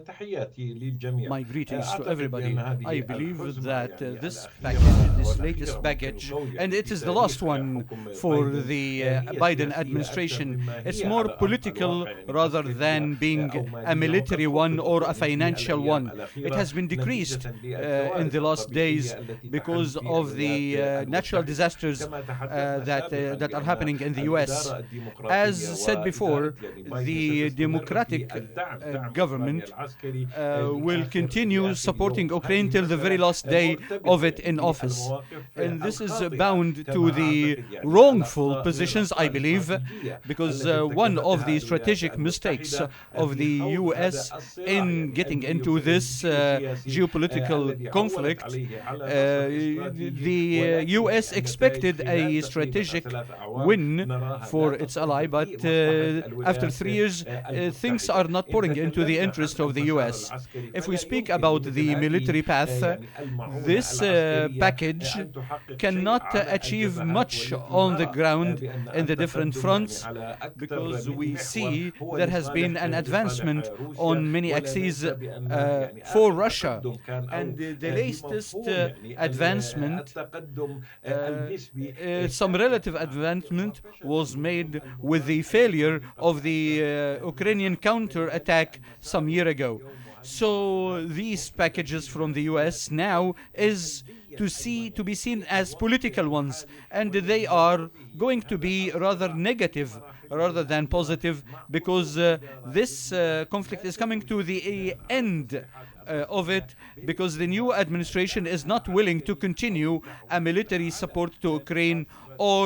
تحياتي للجميع. My greetings to أعتقد بأن everybody. I هذه believe الحزمة that يعني this package, الأخيرة this latest والأخيرة ممكن package, نقول and يعني it في is the last تاريخ one حكم for بايدن the هي Biden سياسية أكثر administration, مما it's هي more على أرض political الواقع يعني rather عسكرية than being أو a مالية، وقد military one or خفضت a يعني في financial الأيام one. It الأخيرة has been نتيجة decreased in للكوارث the last days الطبيعية التي تحل because في of الولايات the natural المتحدة. disasters كما تحدثنا سابقا that are بأن happening in the US. الإدارة الديمقراطية As said وإدارة before, يعني بايدن the ستستمر في Democratic دعم أوكرانيا government العسكري will continue لآخر supporting يوم. هذه Ukraine till the very مسألة last day of مرتبطة it يعني in office. بالمواقف And this is الخاطئة bound to كما the أعتقد يعني wrongful الأخطاء positions, I believe, الاستراتيجية because التي one of ارتكبتها the الولايات strategic mistakes المتحدة of the في خوض هذا US الصراع in يعني getting into this الجيوسياسي geopolitical الذي عولت conflict, عليه على نصر استراتيجي، the ولكن US يعني النتائج expected خلال a تقريبا strategic 3 أعوام win نراها لا for its تصب ally, but في مصلحة after الولايات 3 years, things المتحدة. are not إن pouring into the تكلمنا عن interest of the المسار US. العسكري If we فلا speak يمكن about لمثل the هذه military path, يعني المعونة this العسكرية package أن تحقق شيء cannot على achieve الجبهات، much والتي on the نرى ground بأن in the different التقدم يعني fronts على أكثر because من we محور see هو there has been an لصالح advancement روسيا. on many ولا axes ننسى بأن يعني for آخر Russia. تقدم كان And أو the latest بمفهوم يعني advancement, التقدم uh, النسبي some كان relative مع advancement فشل was النظام made with the المباشر failure من of قطع the Ukrainian counter-attack some year ago. So these packages from the US now is to be seen as political ones, and they are going to be rather negative rather than positive, because this conflict is coming to the end of it, because the new administration is not willing to continue a military support to Ukraine, or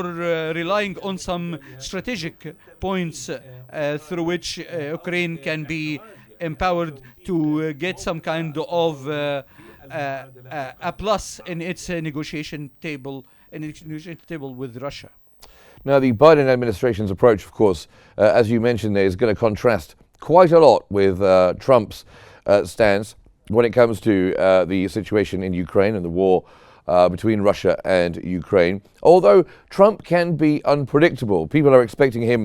relying on some strategic points through which Ukraine can be empowered to get some kind of a plus in its negotiation table with Russia. Now, the Biden administration's approach, of course, as you mentioned there, is going to contrast quite a lot with Trump's stance when it comes to the situation in Ukraine and the war between Russia and Ukraine. Although Trump can be unpredictable, people are expecting him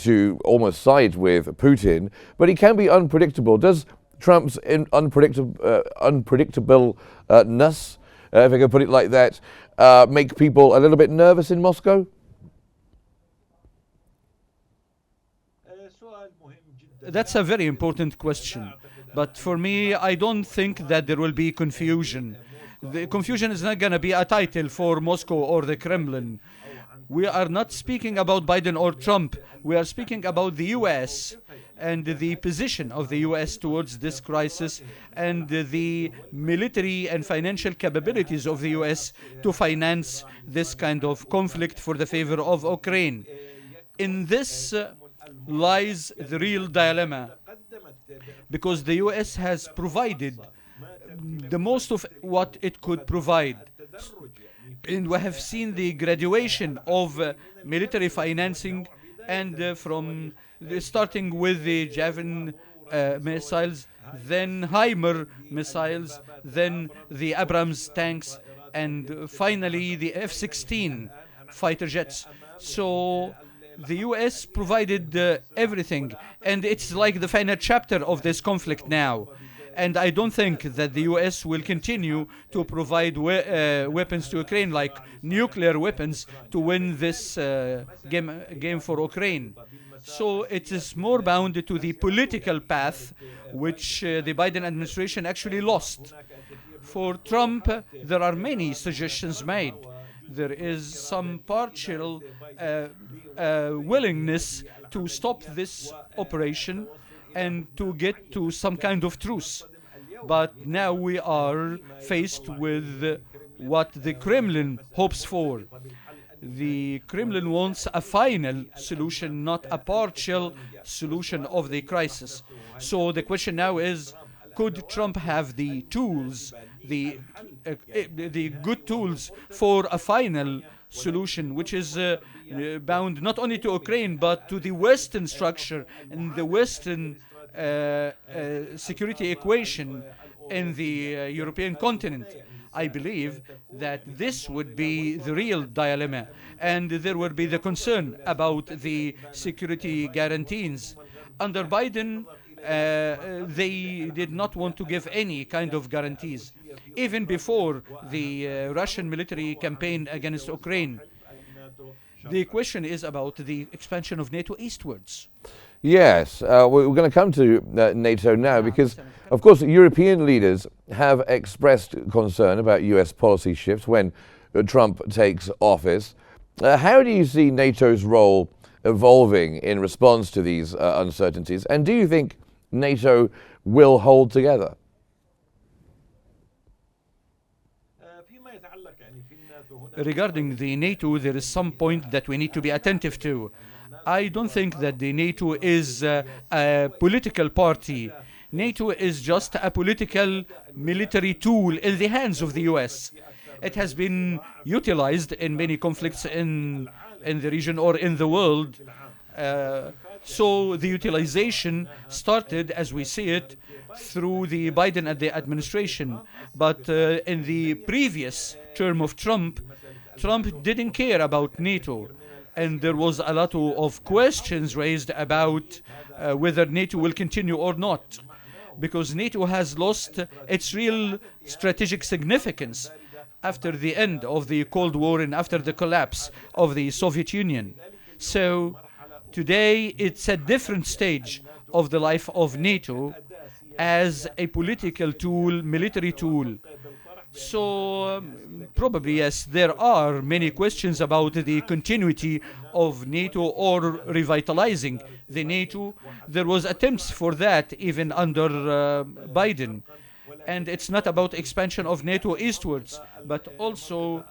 to almost side with Putin, but he can be unpredictable. Does Trump's unpredictableness, if I can put it like that, make people a little bit nervous in Moscow? That's a very important question. But for me, I don't think that there will be confusion. The confusion is not going to be a title for Moscow or the Kremlin. We are not speaking about Biden or Trump. We are speaking about the US and the position of the US towards this crisis, and the military and financial capabilities of the US to finance this kind of conflict for the favor of Ukraine. In this lies the real dilemma, because the US has provided the most of what it could provide. And we have seen the graduation of military financing, and from starting with the Javelin missiles, then HIMARS missiles, then the Abrams tanks, and finally the F-16 fighter jets. So the US provided everything, and it's like the final chapter of this conflict now. And I don't think that the US will continue to provide weapons to Ukraine, like nuclear weapons, to win this game for Ukraine. So it is more bound to the political path, which the Biden administration actually lost. For Trump, there are many suggestions made. There is some partial willingness to stop this operation and to get to some kind of truce. But now we are faced with what the Kremlin hopes for. The Kremlin wants a final solution, not a partial solution of the crisis. So the question now is, could Trump have the tools, the good tools for a final solution, which is bound not only to Ukraine, but to the Western structure and the Western security equation in the European continent? I believe that this would be the real dilemma, and there would be the concern about the security guarantees. Under Biden, they did not want to give any kind of guarantees. Even before the Russian military campaign against Ukraine, the question is about the expansion of NATO eastwards. Yes, we're going to come to NATO now because, of course, European leaders have expressed concern about US policy shifts when Trump takes office. How do you see NATO's role evolving in response to these uncertainties? And do you think NATO will hold together? Regarding the NATO, there is some point that we need to be attentive to. I don't think that the NATO is a political party. NATO is just a political military tool in the hands of the US. It has been utilized in many conflicts in the region or in the world. So the utilization started, as we see it, through the Biden administration. But in the previous term of Trump didn't care about NATO. And there was a lot of questions raised about whether NATO will continue or not, because NATO has lost its real strategic significance after the end of the Cold War and after the collapse of the Soviet Union. So today it's a different stage of the life of NATO as a political tool, military tool. So probably, yes, there are many questions about the continuity of NATO or revitalizing the NATO. There was attempts for that even under Biden. And it's not about expansion of NATO eastwards, but also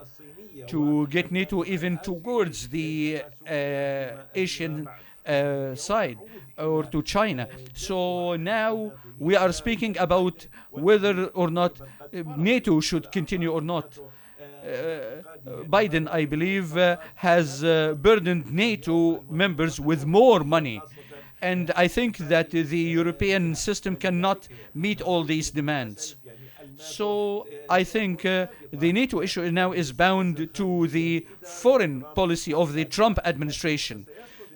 to get NATO even towards the Asian side or to China. So now we are speaking about whether or not NATO should continue or not. Biden, I believe, has burdened NATO members with more money. And I think that the European system cannot meet all these demands. So I think the NATO issue now is bound to the foreign policy of the Trump administration.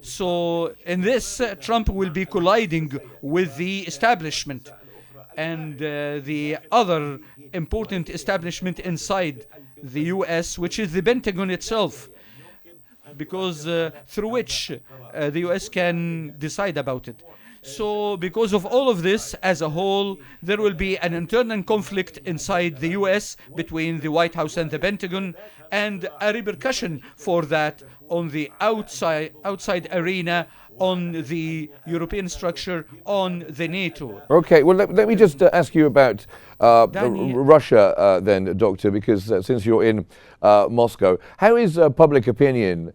So in this, Trump will be colliding with the establishment and the other important establishment inside the US, which is the Pentagon itself, because through which the US can decide about it. So because of all of this as a whole, there will be an internal conflict inside the US between the White House and the Pentagon, and a repercussion for that on the outside arena, on the European structure, on the NATO. Okay, well, let me just ask you about Russia then, Doctor, because since you're in Moscow, how is public opinion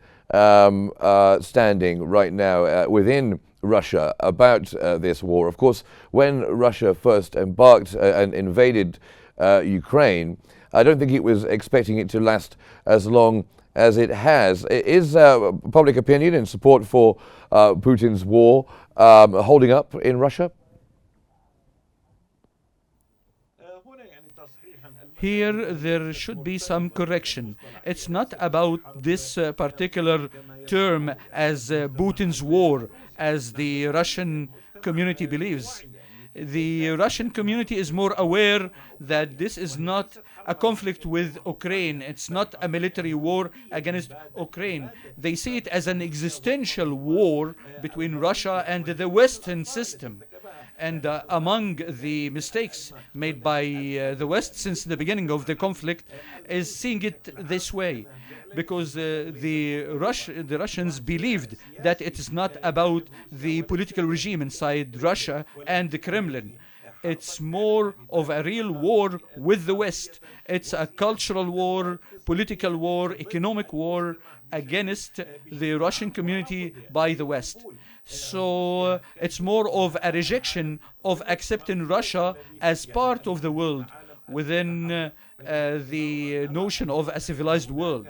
standing right now within Russia about this war? Of course, when Russia first embarked and invaded Ukraine, I don't think it was expecting it to last as long as it has. Is public opinion in support for Putin's war holding up in Russia? Here, there should be some correction. It's not about this particular term as Putin's war, as the Russian community believes. The Russian community is more aware that this is not a conflict with Ukraine. It's not a military war against Ukraine. They see it as an existential war between Russia and the Western system. And among the mistakes made by the West since the beginning of the conflict is seeing it this way, because the Russians believed that it is not about the political regime inside Russia and the Kremlin. It's more of a real war with the West. It's a cultural war, political war, economic war against the Russian community by the West. So it's more of a rejection of accepting Russia as part of the world within the notion of a civilized world.